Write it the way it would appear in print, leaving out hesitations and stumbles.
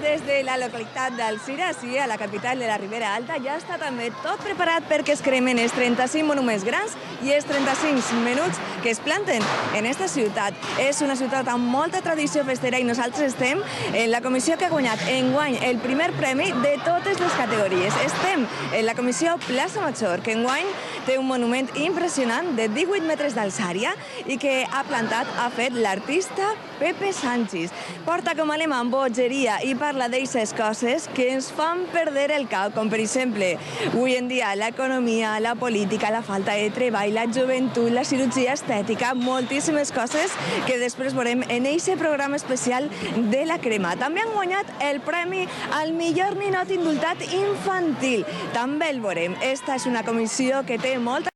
des de la localitat d'Alzira, sí, a la capital de la Ribera Alta, ja està també tot preparat perquè es cremen els 35 monuments grans i els 35 menuts que es planten en aquesta ciutat. És una ciutat amb molta tradició festera i nosaltres estem en la comissió que ha guanyat enguany el primer premi de totes les categories. Estem en la comissió Plaça Major, que enguany té un monument impressionant de 18 metres d'alçària i que ha fet l'artista Pepe Sanchis. Porta com a lema amb bogeria i parla d'eixes coses que ens fan perdre el cap, com per exemple, avui en dia l'economia, la política, la falta de treball, la joventut, la cirurgia estètica, moltíssimes coses que després veurem en aquest programa especial de la crema. També han guanyat el premi al millor ninot indultat infantil. També el veurem. Esta és una comissió que té molta